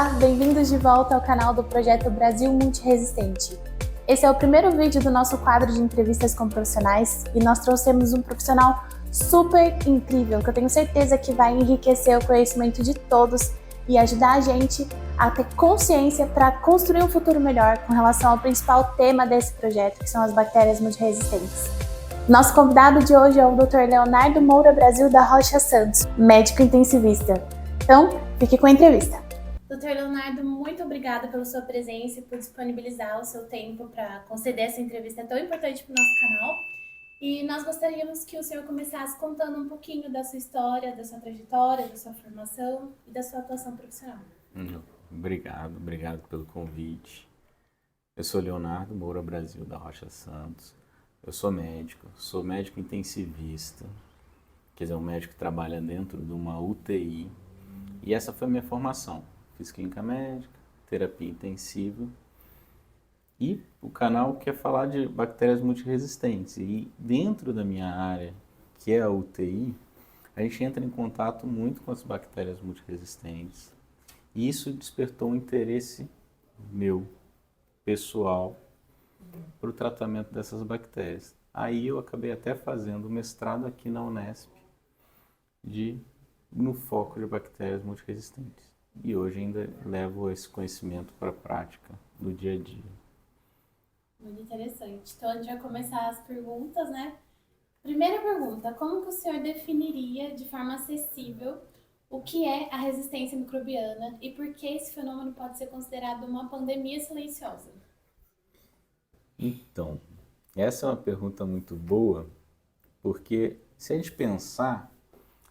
Olá, bem-vindos de volta ao canal do Projeto Brasil Multiresistente. Esse é o primeiro vídeo do nosso quadro de entrevistas com profissionais e nós trouxemos um profissional super incrível que eu tenho certeza que vai enriquecer o conhecimento de todos e ajudar a gente a ter consciência para construir um futuro melhor com relação ao principal tema desse projeto, que são as bactérias multiresistentes. Nosso convidado de hoje é o Dr. Leonardo Moura Brasil da Rocha Santos, médico intensivista. Então, fique com a entrevista. Dr. Leonardo, muito obrigada pela sua presença e por disponibilizar o seu tempo para conceder essa entrevista tão importante para o nosso canal. E nós gostaríamos que o senhor começasse contando um pouquinho da sua história, da sua trajetória, da sua formação e da sua atuação profissional. Obrigado pelo convite. Eu sou Leonardo Moura Brasil da Rocha Santos. Eu sou médico intensivista, quer dizer, um médico que trabalha dentro de uma UTI. E essa foi a minha formação. Fiz clínica médica, terapia intensiva. E o canal quer falar de bactérias multiresistentes. E dentro da minha área, que é a UTI, a gente entra em contato muito com as bactérias multiresistentes. E isso despertou um interesse meu, pessoal, para o tratamento dessas bactérias. Aí eu acabei até fazendo mestrado aqui na Unesp no foco de bactérias multiresistentes. E hoje ainda levo esse conhecimento para a prática do dia a dia. Muito interessante. Então a gente vai começar as perguntas, né? Primeira pergunta, como que o senhor definiria de forma acessível o que é a resistência microbiana e por que esse fenômeno pode ser considerado uma pandemia silenciosa? Então, essa é uma pergunta muito boa, porque se a gente pensar,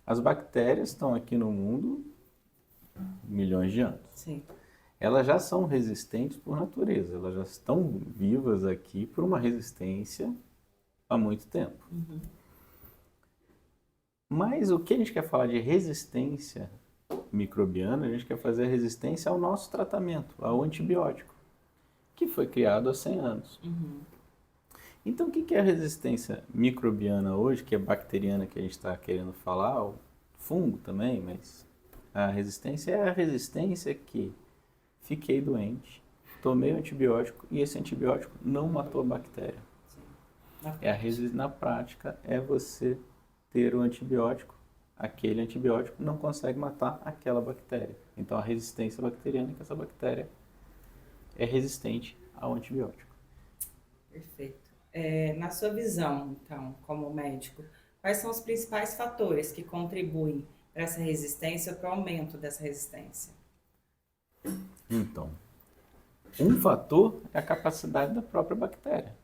as bactérias estão aqui no mundo milhões de anos. Sim. Elas já são resistentes por natureza, elas já estão vivas aqui por uma resistência há muito tempo. Uhum. Mas o que a gente quer falar de resistência microbiana, a gente quer fazer resistência ao nosso tratamento, ao antibiótico, que foi criado há 100 anos. Uhum. Então, o que é a resistência microbiana hoje, que é bacteriana que a gente está querendo falar, o fungo também, mas a resistência é a resistência que fiquei doente, tomei o antibiótico e esse antibiótico não matou a bactéria. Na prática, é você ter o antibiótico, aquele antibiótico não consegue matar aquela bactéria. Então, a resistência bacteriana é que essa bactéria é resistente ao antibiótico. Perfeito. Na sua visão, então, como médico, quais são os principais fatores que contribuem para essa resistência ou para o aumento dessa resistência? Então, um fator é a capacidade da própria bactéria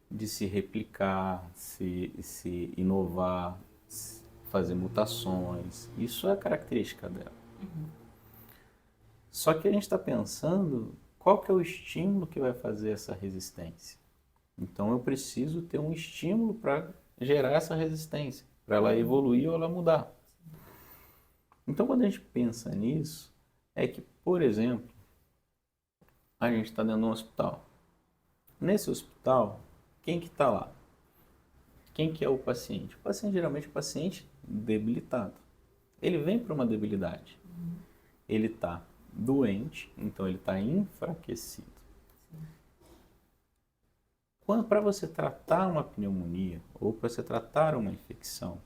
de se replicar, se inovar, fazer mutações. Isso é a característica dela. Só que a gente está pensando qual que é o estímulo que vai fazer essa resistência. Então eu preciso ter um estímulo para gerar essa resistência, para ela evoluir ou ela mudar. Então quando a gente pensa nisso, é que, por exemplo, a gente está dentro de um hospital. Nesse hospital, quem que está lá? Quem que é o paciente? O paciente geralmente é um paciente debilitado. Ele vem para uma debilidade. Ele está doente, então ele está enfraquecido. Para você tratar uma pneumonia ou para você tratar uma infecção,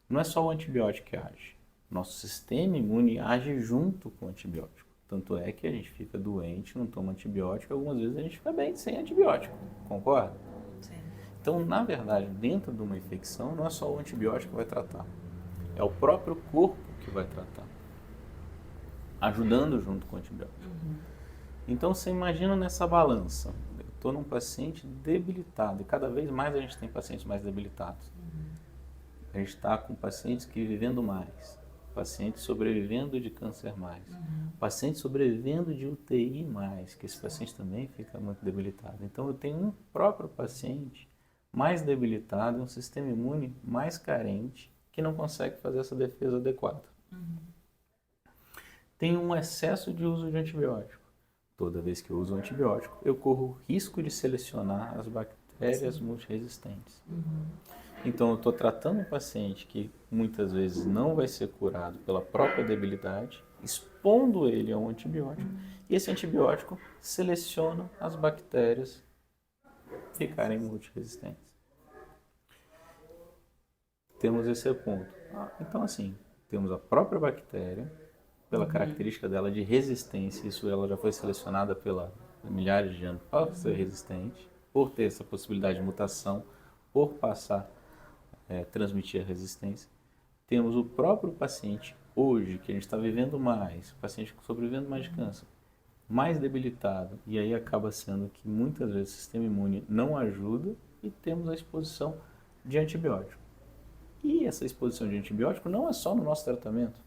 não é só o antibiótico que age. Nosso sistema imune age junto com o antibiótico. Tanto é que a gente fica doente, não toma antibiótico, algumas vezes a gente fica bem sem antibiótico. Concorda? Sim. Então, na verdade, dentro de uma infecção, não é só o antibiótico que vai tratar. É o próprio corpo que vai tratar, ajudando junto com o antibiótico. Então, você imagina nessa balança. Eu estou num paciente debilitado, e cada vez mais a gente tem pacientes mais debilitados. A gente está com pacientes que vivendo mais, pacientes sobrevivendo de câncer mais, pacientes sobrevivendo de UTI mais, que esse paciente também fica muito debilitado. Então, eu tenho um próprio paciente mais debilitado, um sistema imune mais carente, que não consegue fazer essa defesa adequada. Tem um excesso de uso de antibiótico. Toda vez que eu uso antibiótico, eu corro o risco de selecionar as bactérias multiresistentes. Então, eu estou tratando um paciente que muitas vezes não vai ser curado pela própria debilidade expondo ele a um antibiótico, e esse antibiótico seleciona as bactérias ficarem multiresistentes. Temos esse ponto. Então, assim, temos a própria bactéria, pela característica dela de resistência, isso ela já foi selecionada pela milhares de anos para ser resistente, por ter essa possibilidade de mutação, por passar, transmitir a resistência. Temos o próprio paciente hoje, que a gente está vivendo mais, o paciente sobrevivendo mais de câncer, mais debilitado, e aí acaba sendo que muitas vezes o sistema imune não ajuda e temos a exposição de antibiótico. E essa exposição de antibiótico não é só no nosso tratamento.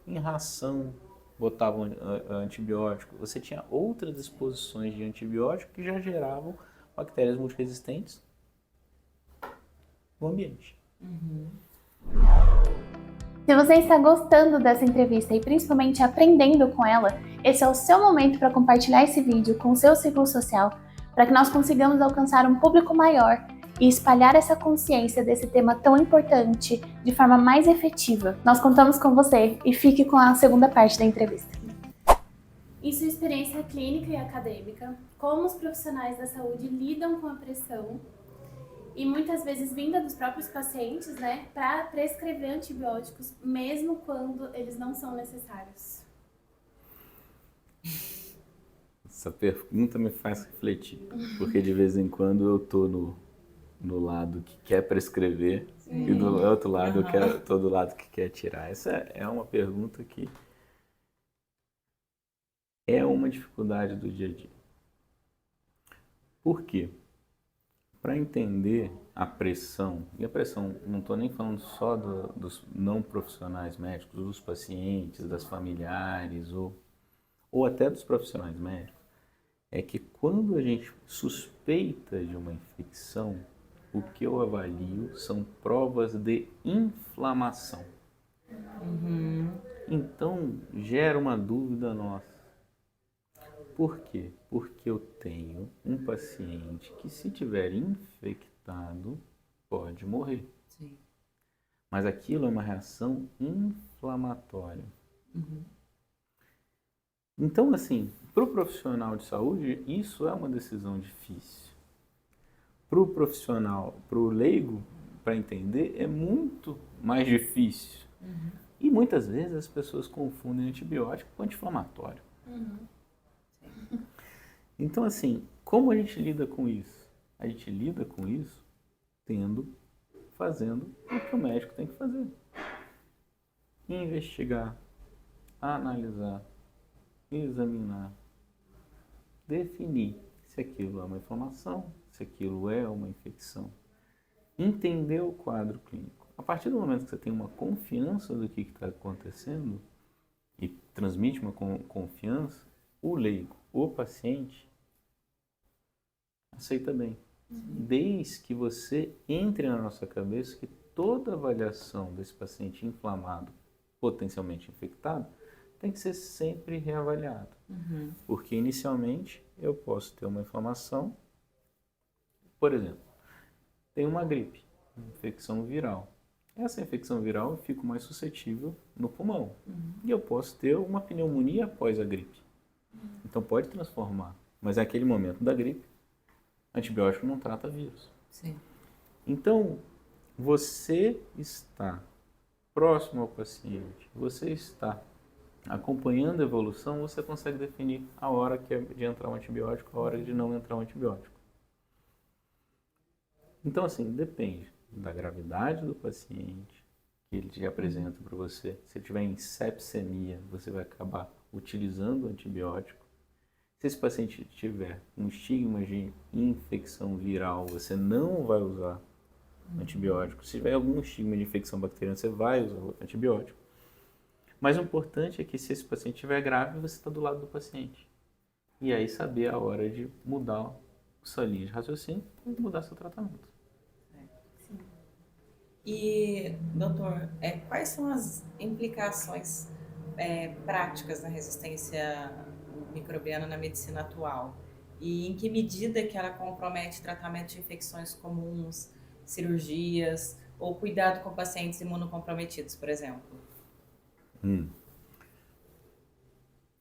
Em ração, botavam antibiótico. Você tinha outras exposições de antibiótico que já geravam bactérias multiresistentes no ambiente. Se você está gostando dessa entrevista e principalmente aprendendo com ela, esse é o seu momento para compartilhar esse vídeo com o seu círculo social, para que nós consigamos alcançar um público maior e espalhar essa consciência desse tema tão importante de forma mais efetiva. Nós contamos com você e fique com a segunda parte da entrevista. Em sua experiência clínica e acadêmica, como os profissionais da saúde lidam com a pressão e muitas vezes vinda dos próprios pacientes, né, para prescrever antibióticos, mesmo quando eles não são necessários? Essa pergunta me faz refletir, porque de vez em quando eu estou no lado que quer prescrever e do outro lado eu estou do lado que quer tirar. Essa é uma pergunta que é uma dificuldade do dia a dia. Por quê? Para entender a pressão, e a pressão, não estou nem falando só dos não profissionais médicos, dos pacientes, das familiares ou até dos profissionais médicos, é que quando a gente suspeita de uma infecção, o que eu avalio são provas de inflamação. Então, gera uma dúvida nossa. Por quê? Porque eu tenho um paciente que, se tiver infectado, pode morrer. Sim. Mas aquilo é uma reação inflamatória. Então, assim, para o profissional de saúde, isso é uma decisão difícil. Para o profissional, para o leigo, para entender, é muito mais difícil. E muitas vezes as pessoas confundem antibiótico com anti-inflamatório. Então, assim, como a gente lida com isso? A gente lida com isso fazendo o que o médico tem que fazer. Investigar, analisar, examinar, definir se aquilo é uma inflamação, se aquilo é uma infecção. Entender o quadro clínico. A partir do momento que você tem uma confiança do que está acontecendo e transmite uma confiança, o leigo, o paciente, aceita bem. Desde que você entre na nossa cabeça que toda avaliação desse paciente inflamado, potencialmente infectado, tem que ser sempre reavaliado. Porque inicialmente eu posso ter uma inflamação, por exemplo, tem uma gripe, uma infecção viral. Essa infecção viral eu fico mais suscetível no pulmão. E eu posso ter uma pneumonia após a gripe. Então pode transformar. Mas naquele momento da gripe, antibiótico não trata vírus. Sim. Então, você está próximo ao paciente, você está acompanhando a evolução, você consegue definir a hora que é de entrar um antibiótico, a hora de não entrar um antibiótico. Então, assim, depende da gravidade do paciente que ele te apresenta para você. Se ele tiver em sepsemia, você vai acabar utilizando o antibiótico. Se esse paciente tiver um estigma de infecção viral, você não vai usar antibiótico. Se tiver algum estigma de infecção bacteriana, você vai usar antibiótico. Mas o importante é que, se esse paciente estiver grave, você está do lado do paciente. E aí saber a hora de mudar sua linha de raciocínio e mudar seu tratamento. E, doutor, quais são as implicações práticas da resistência microbiana na medicina atual? E em que medida que ela compromete tratamento de infecções comuns, cirurgias ou cuidado com pacientes imunocomprometidos, por exemplo?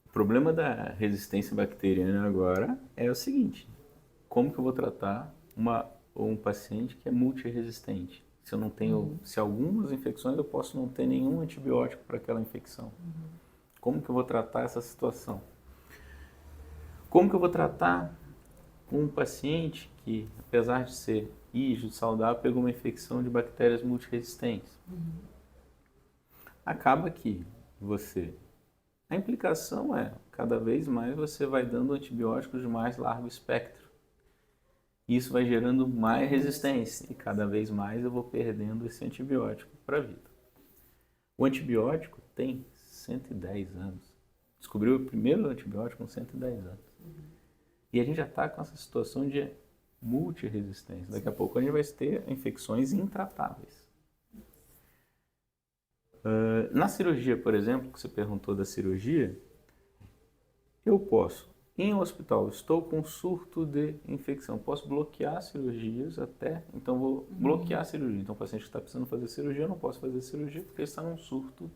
O problema da resistência bacteriana agora é o seguinte: como que eu vou tratar um paciente que é multiresistente? Se eu não tenho, se algumas infecções eu posso não ter nenhum antibiótico para aquela infecção. Como que eu vou tratar essa situação? Como que eu vou tratar um paciente que, apesar de ser rígido, saudável, pegou uma infecção de bactérias multiresistentes? Acaba que a implicação é, cada vez mais você vai dando antibióticos de mais largo espectro. Isso vai gerando mais resistência e cada vez mais eu vou perdendo esse antibiótico para a vida. O antibiótico tem 110 anos. Descobriu o primeiro antibiótico com 110 anos. E a gente já está com essa situação de multiresistência. Daqui a pouco a gente vai ter infecções intratáveis. Na cirurgia, por exemplo, que você perguntou da cirurgia, eu posso, em um hospital, estou com surto de infecção, posso bloquear cirurgias até, então vou bloquear a cirurgia. Então o paciente que está precisando fazer cirurgia, eu não posso fazer cirurgia porque ele está num surto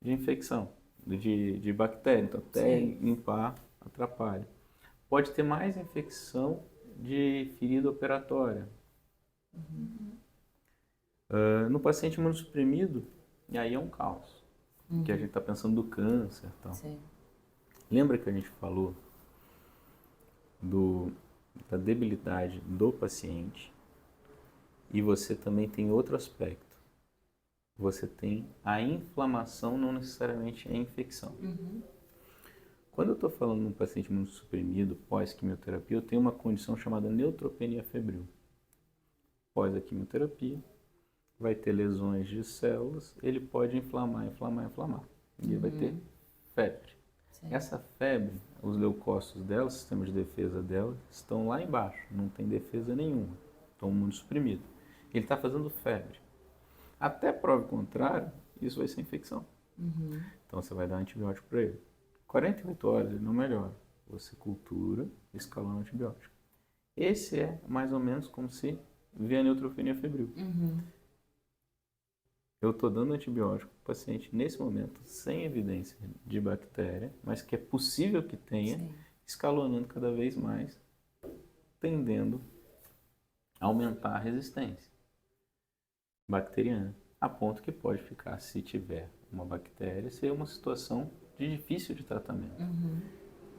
de infecção, de bactéria, então até limpar atrapalha. Pode ter mais infecção de ferida operatória. No paciente imunossuprimido, e aí é um caos, que a gente está pensando do câncer e tal. Lembra que a gente falou da debilidade do paciente? E você também tem outro aspecto. Você tem a inflamação, não necessariamente a infecção. Quando eu estou falando de um paciente imunossuprimido pós-quimioterapia, eu tenho uma condição chamada neutropenia febril. Pós a quimioterapia, vai ter lesões de células, ele pode inflamar. E ele vai ter febre. Essa febre, os leucócitos dela, o sistema de defesa dela, estão lá embaixo, não tem defesa nenhuma, estão imunossuprimidos. Ele está fazendo febre. Até prova contrária, isso vai ser infecção. Então você vai dar antibiótico para ele. 48 horas ele não melhora. Você cultura, escalando antibiótico. Esse é mais ou menos como se vê a neutropenia febril. Eu estou dando antibiótico para o paciente nesse momento sem evidência de bactéria, mas que é possível que tenha, escalonando cada vez mais, tendendo a aumentar a resistência bacteriana, a ponto que pode ficar, se tiver uma bactéria, ser uma situação difícil de tratamento.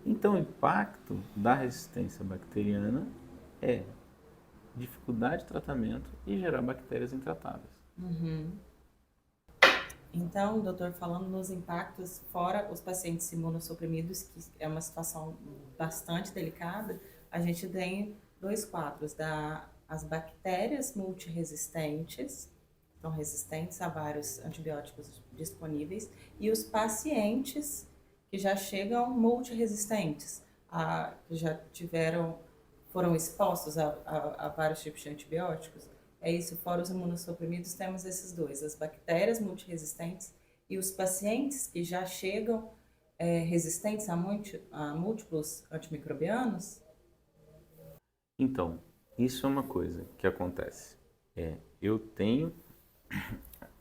Então o impacto da resistência bacteriana é dificuldade de tratamento e gerar bactérias intratáveis. Então, doutor, falando nos impactos, fora os pacientes imunossuprimidos, que é uma situação bastante delicada, a gente tem dois quadros, as bactérias multiresistentes, são resistentes a vários antibióticos disponíveis, e os pacientes que já chegam multiresistentes, que já foram expostos a vários tipos de antibióticos. É isso, fora os imunossuprimidos, temos esses dois, as bactérias multiresistentes e os pacientes que já chegam resistentes a múltiplos antimicrobianos. Então, isso é uma coisa que acontece.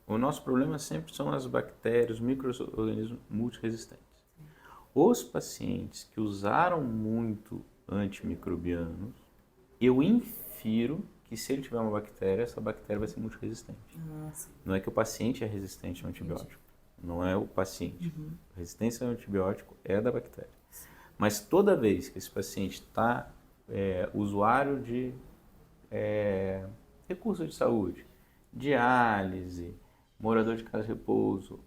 O nosso problema sempre são as bactérias, os micro-organismos multiresistentes. Os pacientes que usaram muito antimicrobianos, eu infiro que se ele tiver uma bactéria, essa bactéria vai ser multiresistente. Não é que o paciente é resistente ao antibiótico. Não é o paciente. A resistência ao antibiótico é da bactéria. Mas toda vez que esse paciente está usuário de recursos de saúde, diálise, morador de casa de repouso,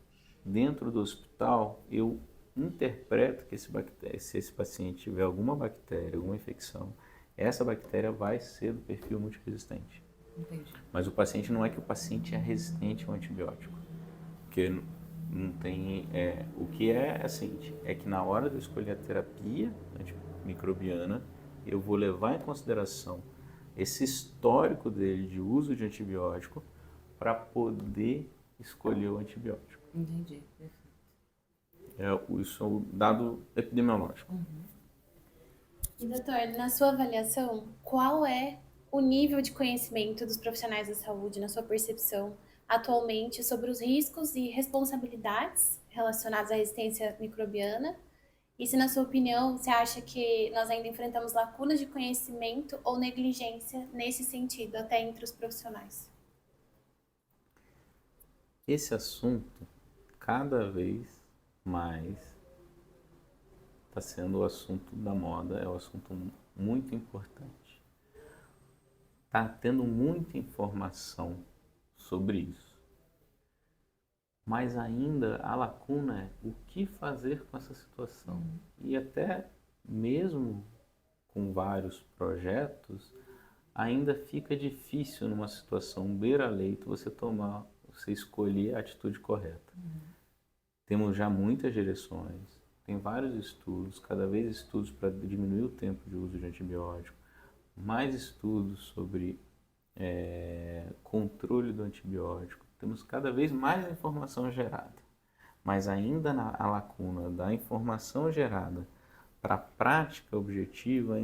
dentro do hospital, eu interpreto que se esse paciente tiver alguma bactéria, alguma infecção, essa bactéria vai ser do perfil multiresistente. Entendi. Mas o paciente não é que o paciente é resistente ao antibiótico. Porque não tem... o que é seguinte, é que na hora de eu escolher a terapia antimicrobiana, eu vou levar em consideração esse histórico dele de uso de antibiótico para poder escolher o antibiótico. Entendi. Isso é o dado epidemiológico. E doutor, na sua avaliação, qual é o nível de conhecimento dos profissionais da saúde, na sua percepção, atualmente, sobre os riscos e responsabilidades relacionados à resistência microbiana E se, na sua opinião, você acha que nós ainda enfrentamos lacunas de conhecimento ou negligência nesse sentido, até entre os profissionais? Esse assunto, cada vez mais, está sendo o assunto da moda, é um assunto muito importante. Está tendo muita informação sobre isso. Mas ainda a lacuna é o que fazer com essa situação. E até mesmo com vários projetos, ainda fica difícil numa situação beira-leito você escolher a atitude correta. Temos já muitas direções, tem vários estudos, cada vez estudos para diminuir o tempo de uso de antibiótico, mais estudos sobre controle do antibiótico. Temos cada vez mais informação gerada, mas ainda a lacuna da informação gerada para a prática objetiva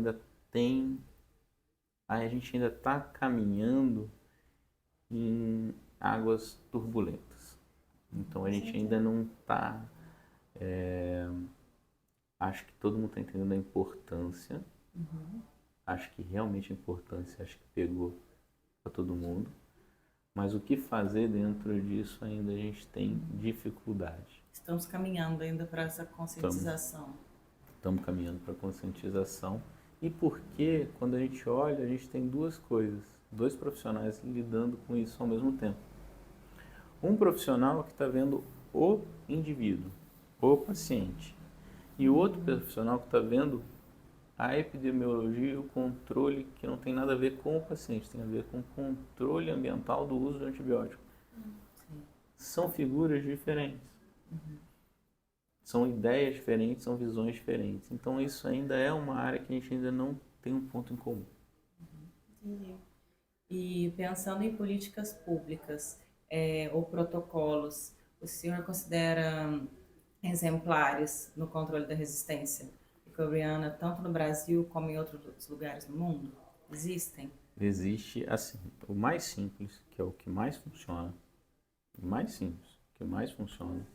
a gente ainda está caminhando em águas turbulentas. Então a gente ainda não está. Acho que todo mundo está entendendo a importância. Acho que realmente a importância, acho que pegou para todo mundo. Mas o que fazer dentro disso ainda a gente tem dificuldade. Estamos caminhando ainda para essa conscientização. Estamos caminhando para a conscientização. E porque, quando a gente olha, a gente tem duas coisas, dois profissionais lidando com isso ao mesmo tempo. Um profissional que está vendo o indivíduo, o paciente, e o outro profissional que está vendo a epidemiologia e o controle, que não tem nada a ver com o paciente, tem a ver com o controle ambiental do uso de antibiótico. São figuras diferentes. São ideias diferentes, são visões diferentes. Então isso ainda é uma área que a gente ainda não tem um ponto em comum. Entendi. E pensando em políticas públicas ou protocolos, o senhor considera exemplares no controle da resistência microbiana, tanto no Brasil como em outros lugares do mundo? Existem? Existe, assim, o mais simples, que é o que mais funciona, o mais simples, o que mais funciona,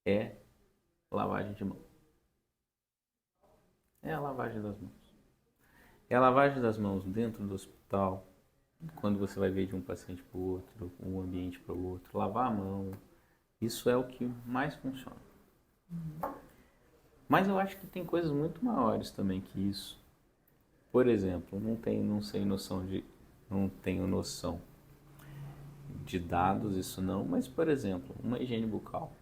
é lavagem de mão. É a lavagem das mãos. É a lavagem das mãos dentro do hospital, quando você vai ver de um paciente para o outro, um ambiente para o outro, lavar a mão, isso é o que mais funciona. Mas eu acho que tem coisas muito maiores também que isso. Por exemplo, não tenho noção de dados, isso não, mas por exemplo, uma higiene bucal.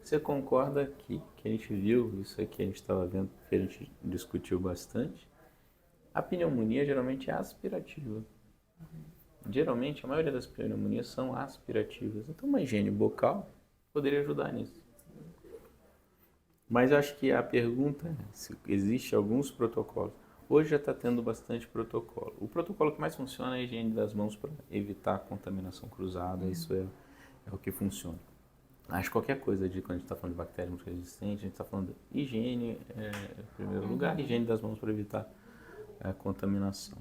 Você concorda que a gente viu, isso aqui a gente estava vendo, que a gente discutiu bastante, a pneumonia geralmente é aspirativa. Geralmente, a maioria das pneumonias são aspirativas. Então, uma higiene bucal poderia ajudar nisso. Mas eu acho que a pergunta é se existe alguns protocolos. Hoje já está tendo bastante protocolo. O protocolo que mais funciona é a higiene das mãos para evitar a contaminação cruzada. Isso é o que funciona. Acho que qualquer coisa quando a gente está falando de bactéria multiresistente, a gente está falando de higiene em primeiro lugar, higiene das mãos para evitar a contaminação.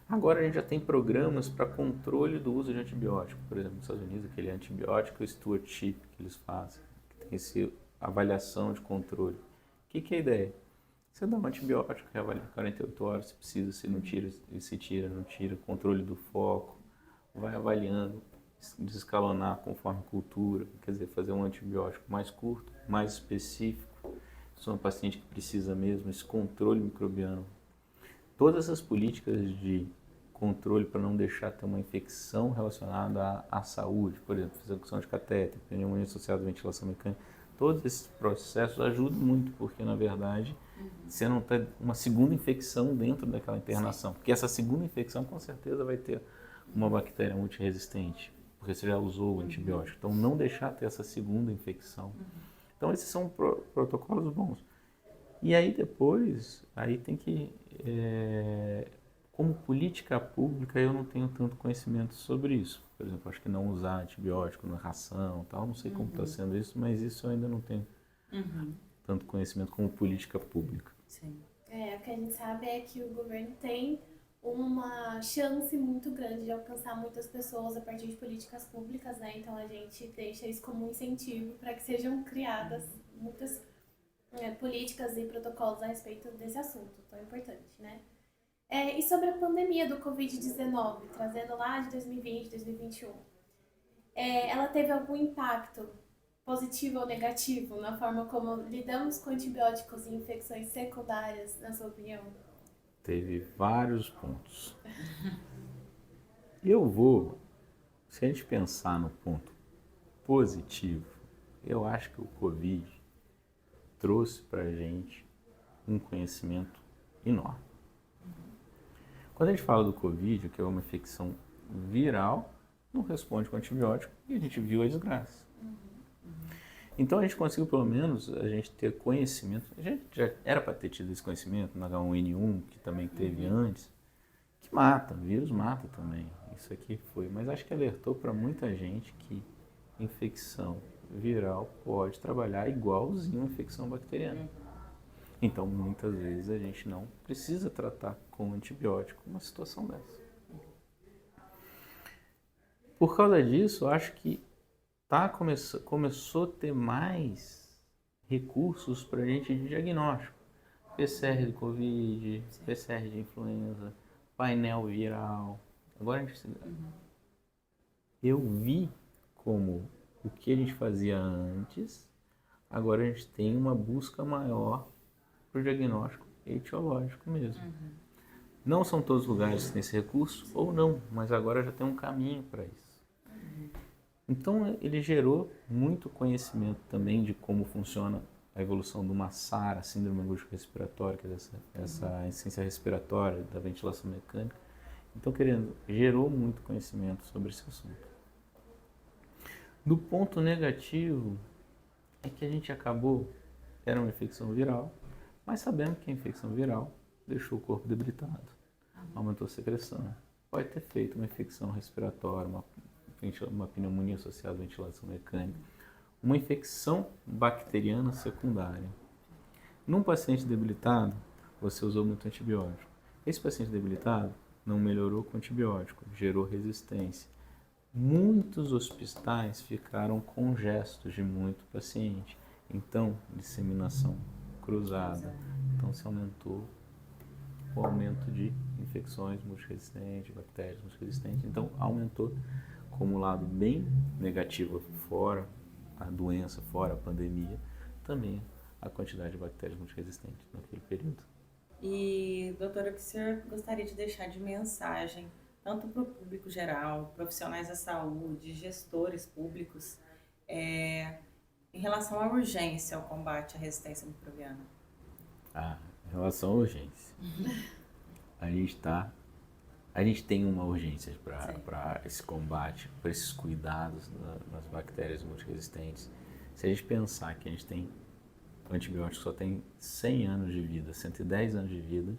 Agora a gente já tem programas para controle do uso de antibiótico. Por exemplo, nos Estados Unidos, aquele antibiótico stewardship que eles fazem, que tem essa avaliação de controle. O que é a ideia? Você dá um antibiótico que avalia 48 horas, se precisa, se não tira, se tira, não tira, controle do foco, vai avaliando, desescalonar conforme a cultura, quer dizer, fazer um antibiótico mais curto, mais específico, se é um paciente que precisa mesmo, esse controle microbiano. Todas essas políticas de controle para não deixar ter uma infecção relacionada à saúde, por exemplo, execução de catéter, pneumonia associada à ventilação mecânica, todos esses processos ajudam muito, porque na verdade você não tem uma segunda infecção dentro daquela internação, porque essa segunda infecção com certeza vai ter uma bactéria multiresistente, porque você já usou o antibiótico, então não deixar ter essa segunda infecção. Então esses são protocolos bons. E aí depois, aí tem que, como política pública, eu não tenho tanto conhecimento sobre isso. Por exemplo, acho que não usar antibiótico na ração, tal, não sei como está sendo isso, mas isso eu ainda não tenho tanto conhecimento como política pública. Sim. O que a gente sabe é que o governo tem uma chance muito grande de alcançar muitas pessoas a partir de políticas públicas, né? Então a gente deixa isso como um incentivo para que sejam criadas muitas políticas e protocolos a respeito desse assunto tão importante, né? E sobre a pandemia do Covid-19, trazendo lá de 2020, 2021, ela teve algum impacto positivo ou negativo na forma como lidamos com antibióticos e infecções secundárias, na sua opinião? Teve vários pontos. Se a gente pensar no ponto positivo, eu acho que o Covid trouxe para a gente um conhecimento enorme. Quando a gente fala do Covid, que é uma infecção viral, não responde com antibiótico e a gente viu a desgraça. Então a gente conseguiu pelo menos a gente ter conhecimento, a gente já era para ter tido esse conhecimento no H1N1, que também teve antes, que mata, vírus mata também, isso aqui foi, mas acho que alertou para muita gente que infecção viral pode trabalhar igualzinho a infecção bacteriana. Então muitas vezes a gente não precisa tratar com antibiótico uma situação dessa. Por causa disso, eu acho que começou a ter mais recursos para a gente de diagnóstico. PCR de Covid, PCR de influenza, painel viral. Agora eu vi como o que a gente fazia antes, agora a gente tem uma busca maior para o diagnóstico etiológico mesmo. Não são todos os lugares que têm esse recurso, ou não, mas agora já tem um caminho para isso. Então ele gerou muito conhecimento também de como funciona a evolução do SARA, síndrome agústico-respiratória, que é essa insuficiência respiratória, da ventilação mecânica. Então gerou muito conhecimento sobre esse assunto. Do ponto negativo é que a gente era uma infecção viral, mas sabendo que a infecção viral deixou o corpo debilitado, aumentou a secreção, pode ter feito uma infecção respiratória, uma pneumonia associada à ventilação mecânica, uma infecção bacteriana secundária. Num paciente debilitado, você usou muito antibiótico. Esse paciente debilitado não melhorou com antibiótico, gerou resistência. Muitos hospitais ficaram congestos de muito paciente. Então, disseminação cruzada. Então, se aumentou o aumento de infecções multiresistentes, bactérias multiresistentes. Então, aumentou como lado bem negativo, fora a doença, fora a pandemia, também a quantidade de bactérias multiresistentes naquele período. E, doutora, o que o senhor gostaria de deixar de mensagem, tanto para o público geral, profissionais da saúde, gestores públicos, em relação à urgência ao combate à resistência microbiana? Em relação à urgência, a gente tem uma urgência para esse combate, para esses cuidados nas bactérias multiresistentes. Se a gente pensar que a gente tem o antibiótico só tem 100 anos de vida, 110 anos de vida,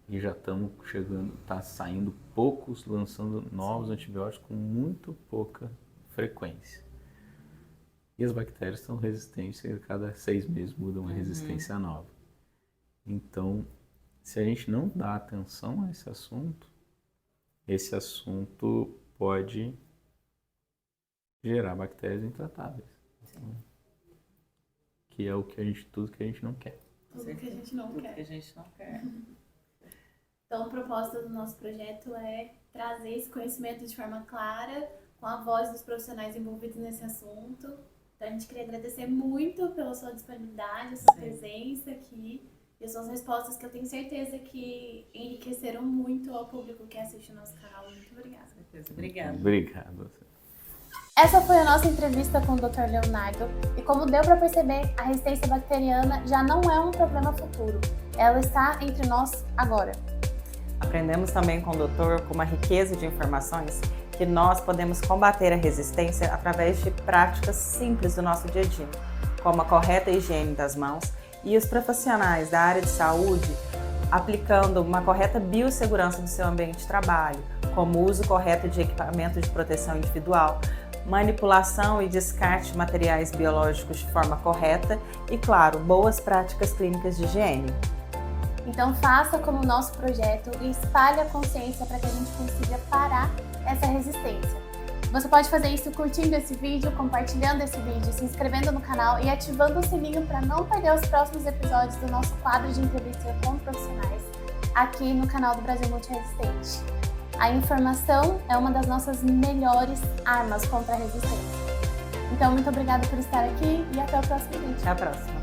e já estamos chegando, está saindo poucos, lançando novos antibióticos com muito pouca frequência. E as bactérias estão resistentes, a cada 6 meses muda uma resistência nova. Então, se a gente não dá atenção a esse assunto pode gerar bactérias intratáveis. Que é tudo que a gente não quer. Tudo que a gente não quer. Tudo que a gente não quer. Então, a proposta do nosso projeto é trazer esse conhecimento de forma clara, com a voz dos profissionais envolvidos nesse assunto. Então, a gente queria agradecer muito pela sua disponibilidade, a sua presença aqui e as suas respostas, que eu tenho certeza que enriqueceram muito ao público que assiste o nosso canal. Muito obrigada. Obrigada. Obrigado. Essa foi a nossa entrevista com o Dr. Leonardo e, como deu para perceber, a resistência bacteriana já não é um problema futuro, ela está entre nós agora. Aprendemos também com o doutor, com uma riqueza de informações, que nós podemos combater a resistência através de práticas simples do nosso dia a dia, como a correta higiene das mãos e os profissionais da área de saúde aplicando uma correta biossegurança do seu ambiente de trabalho, como o uso correto de equipamento de proteção individual, manipulação e descarte de materiais biológicos de forma correta e, claro, boas práticas clínicas de higiene. Então faça como o nosso projeto e espalhe a consciência para que a gente consiga parar essa resistência. Você pode fazer isso curtindo esse vídeo, compartilhando esse vídeo, se inscrevendo no canal e ativando o sininho para não perder os próximos episódios do nosso quadro de entrevista com profissionais aqui no canal do Brasil Multiresistente. A informação é uma das nossas melhores armas contra a resistência. Então, muito obrigada por estar aqui e até o próximo vídeo. Até a próxima.